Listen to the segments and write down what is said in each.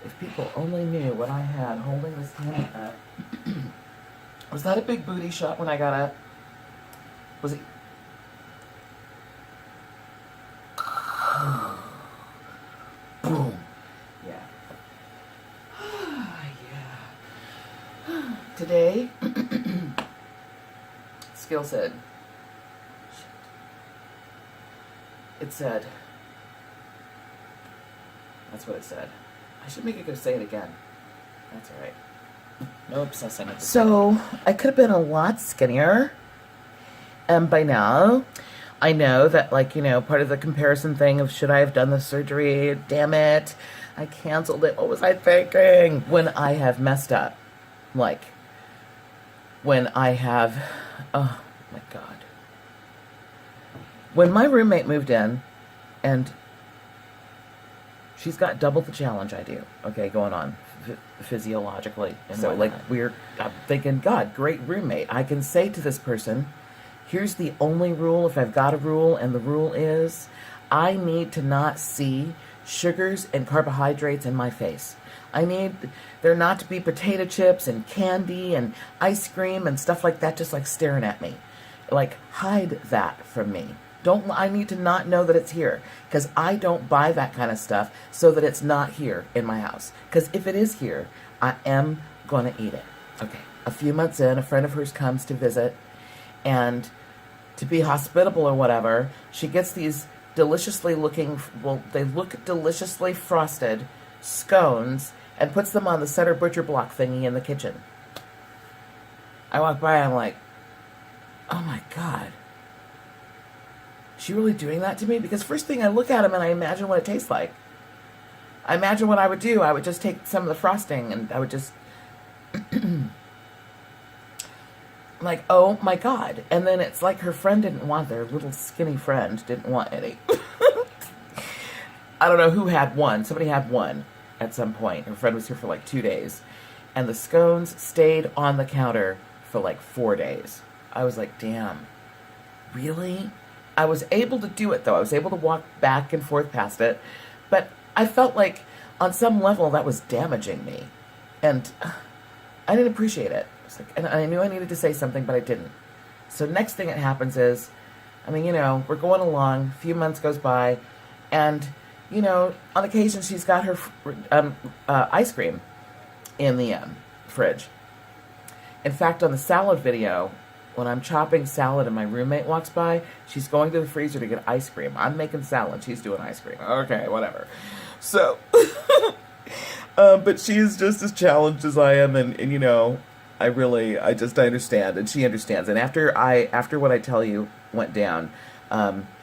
If people only knew what I had holding this camera up. Was that a big booty shot when I got up? Was it? Boom. Yeah. Yeah. Today, Skill said, it said, that's what it said. I should make it go say it again. That's alright. No obsessing with this. So, I could have been a lot skinnier. And by now, I know that, like, you know, part of the comparison thing of should I have done the surgery? Damn it. I canceled it. What was I thinking? When I have messed up. Like, when I have, oh my God. When my roommate moved in, and she's got double the challenge I do, okay, going on physiologically. And so, like, I'm thinking, God, great roommate. I can say to this person, here's the only rule, if I've got a rule, and the rule is I need to not see sugars and carbohydrates in my face. I need there not to be potato chips and candy and ice cream and stuff like that just like staring at me. Like, hide that from me. I need to not know that it's here, because I don't buy that kind of stuff so that it's not here in my house. Because if it is here, I am going to eat it. Okay, a few months in, a friend of hers comes to visit, and to be hospitable or whatever, she gets these deliciously looking, well, they look deliciously frosted scones and puts them on the center butcher block thingy in the kitchen. I walk by and I'm like, oh my God. She really doing that to me? Because first thing I look at them and I imagine what it tastes like. I imagine what I would do. I would just take some of the frosting and I would just like, oh my God. And then it's like her friend didn't want, their little skinny friend didn't want any. I don't know who had one. Somebody had one at some point. Her friend was here for like 2 days. And the scones stayed on the counter for like 4 days. I was like, damn, really? I was able to do it though. I was able to walk back and forth past it. But I felt like on some level that was damaging me. And I didn't appreciate it. Like, and I knew I needed to say something, but I didn't. So next thing that happens is, I mean, you know, we're going along, a few months goes by, and, you know, on occasion she's got her ice cream in the fridge. In fact, on the salad video, when I'm chopping salad and my roommate walks by, she's going to the freezer to get ice cream. I'm making salad, she's doing ice cream. Okay, whatever. So, but she's just as challenged as I am, and you know, I understand, and she understands. And after what I tell you went down,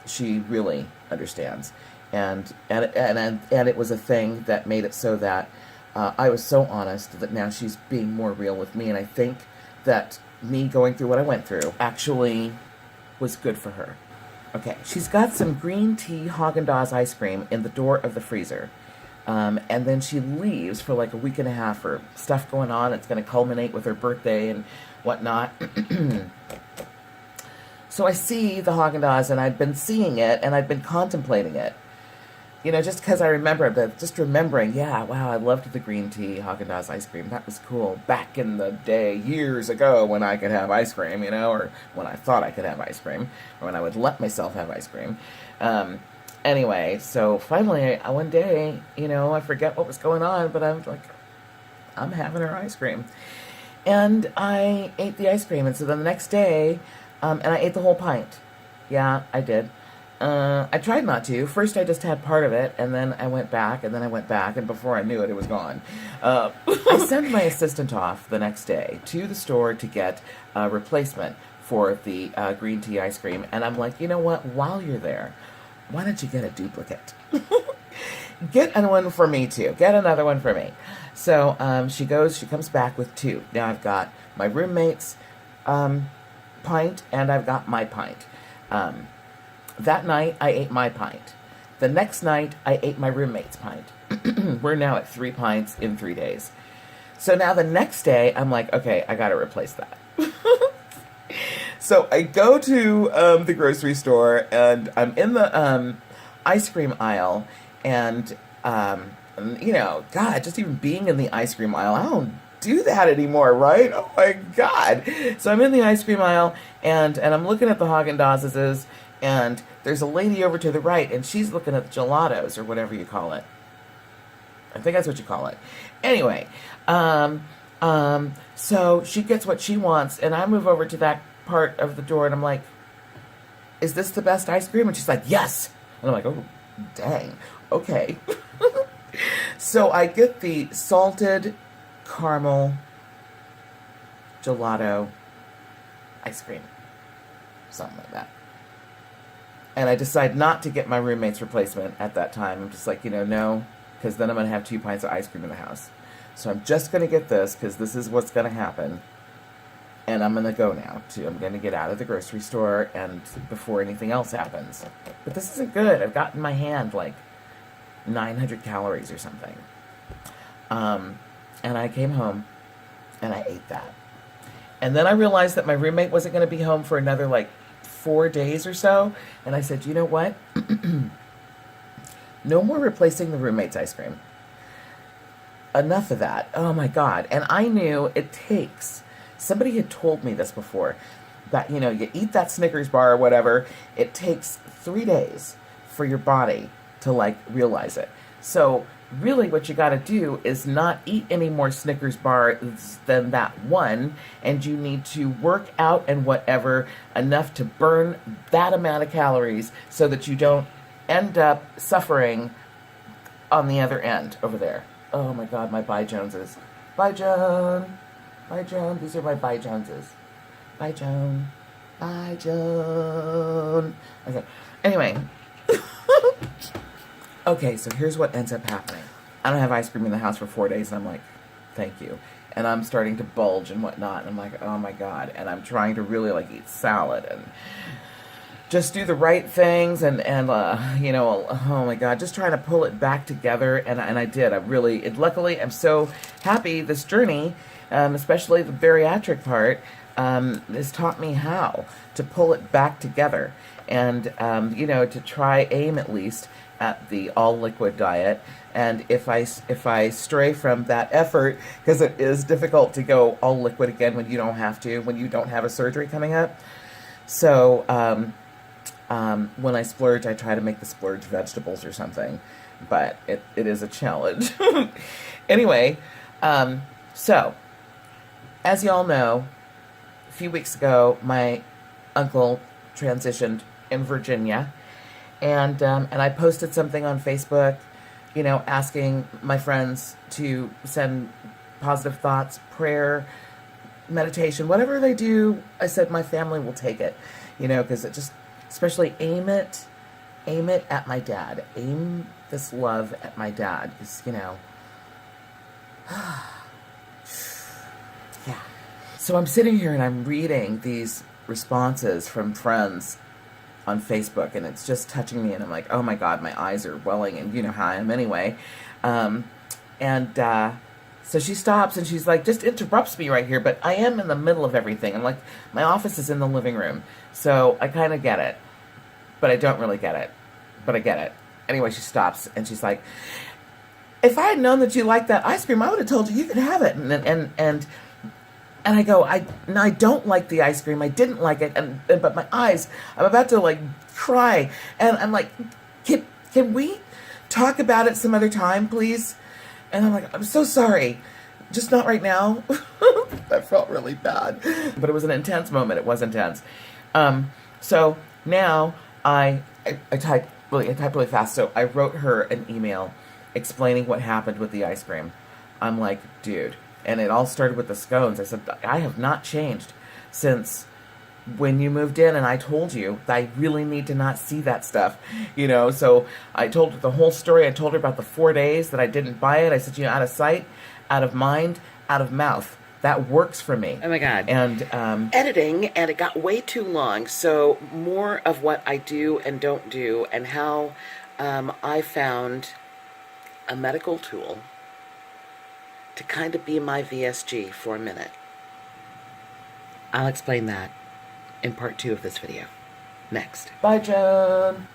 she really understands. And it was a thing that made it so that I was so honest that now she's being more real with me. And I think that me going through what I went through actually was good for her. Okay, she's got some green tea Haagen Daaz ice cream in the door of the freezer. And then she leaves for like a week and a half for stuff going on. It's going to culminate with her birthday and whatnot. So I see the Haagen Daaz, and I'd been seeing it, and I'd been contemplating it. You know, just because I remember, but just remembering, yeah, wow, I loved the green tea Haagen Daaz ice cream. That was cool. Back in the day, years ago, when I could have ice cream, you know, or when I thought I could have ice cream, or when I would let myself have ice cream. Anyway, so finally, one day, you know, I forget what was going on, but I'm like, I'm having her ice cream. And I ate the ice cream, and so then the next day, and I ate the whole pint. Yeah, I did. I tried not to. First, I just had part of it, and then I went back, and then I went back, and before I knew it, it was gone. I sent my assistant off the next day to the store to get a replacement for the green tea ice cream, and I'm like, you know what? While you're there, why don't you get a duplicate? Get one for me, too. Get another one for me. So she comes back with 2. Now I've got my roommate's pint, and I've got my pint. That night, I ate my pint. The next night, I ate my roommate's pint. We're now at 3 pints in 3 days. So now the next day, I'm like, okay, I gotta replace that. So I go to the grocery store, and I'm in the ice cream aisle, and And, you know, God, just even being in the ice cream aisle, I don't do that anymore, right? Oh my God. So I'm in the ice cream aisle, and I'm looking at the Haagen Daaz's, and there's a lady over to the right, and she's looking at the gelatos, or whatever you call it. I think that's what you call it. Anyway, so she gets what she wants, and I move over to that part of the door, and I'm like, is this the best ice cream? And she's like, yes. And I'm like, oh, dang. Okay. So I get the salted caramel gelato ice cream. Something like that. And I decide not to get my roommate's replacement at that time. I'm just like, you know, no, because then I'm going to have 2 pints of ice cream in the house. So I'm just going to get this because this is what's going to happen. And I'm going to go now. I'm going to get out of the grocery store and before anything else happens. But this isn't good. I've got in my hand like 900 calories or something. And I came home and I ate that. And then I realized that my roommate wasn't going to be home for another like 4 days or so. And I said, you know what? No more replacing the roommate's ice cream. Enough of that. Oh my God. And I knew it takes, somebody had told me this before, that, you know, you eat that Snickers bar or whatever, it takes 3 days for your body to like realize it. So really what you got to do is not eat any more Snickers bars than that one, and you need to work out and whatever enough to burn that amount of calories so that you don't end up suffering on the other end over there. Oh my God, my Bye Joneses. Bye Joan. Bye Joan. These are my Bye Joneses. Bye Joan. Bye Joan. Okay. Anyway. Okay, so here's what ends up happening. I don't have ice cream in the house for 4 days, and I'm like, thank you. And I'm starting to bulge and whatnot, and I'm like, oh my God. And I'm trying to really like eat salad and just do the right things, and you know, oh my God, just trying to pull it back together, and I did. I really, luckily, I'm so happy this journey, especially the bariatric part, has taught me how to pull it back together, and you know, to try aim at least at the all liquid diet. And if I stray from that effort, because it is difficult to go all liquid again when you don't have to, when you don't have a surgery coming up. So when I splurge, I try to make the splurge vegetables or something, but it is a challenge. Anyway, so as y'all know, a few weeks ago, my uncle transitioned in Virginia, and I posted something on Facebook, you know, asking my friends to send positive thoughts, prayer, meditation, whatever they do. I said my family will take it, you know, because it just, especially aim it at my dad. Aim this love at my dad, because, you know, yeah. So I'm sitting here and I'm reading these responses from friends on Facebook, and it's just touching me, and I'm like, oh my God, my eyes are welling, and you know how I am anyway. So she stops and she's like, just interrupts me right here, but I am in the middle of everything. I'm like, my office is in the living room, so I kind of get it, but I don't really get it, but I get it. Anyway, she stops and she's like, if I had known that you liked that ice cream, I would have told you could have it. And I go, no, I don't like the ice cream. I didn't like it. But my eyes, I'm about to like cry. And I'm like, can we talk about it some other time, please? And I'm like, I'm so sorry. Just not right now. That felt really bad. But it was an intense moment. It was intense. So now I type really fast. So I wrote her an email explaining what happened with the ice cream. I'm like, dude. And it all started with the scones. I said, I have not changed since when you moved in, and I told you that I really need to not see that stuff, you know. So I told her the whole story. I told her about the 4 days that I didn't buy it. I said, you know, out of sight, out of mind, out of mouth. That works for me. Oh my God. And editing, and it got way too long. So more of what I do and don't do, and how I found a medical tool to kind of be my VSG for a minute. I'll explain that in part 2 of this video. Next. Bye, Joan.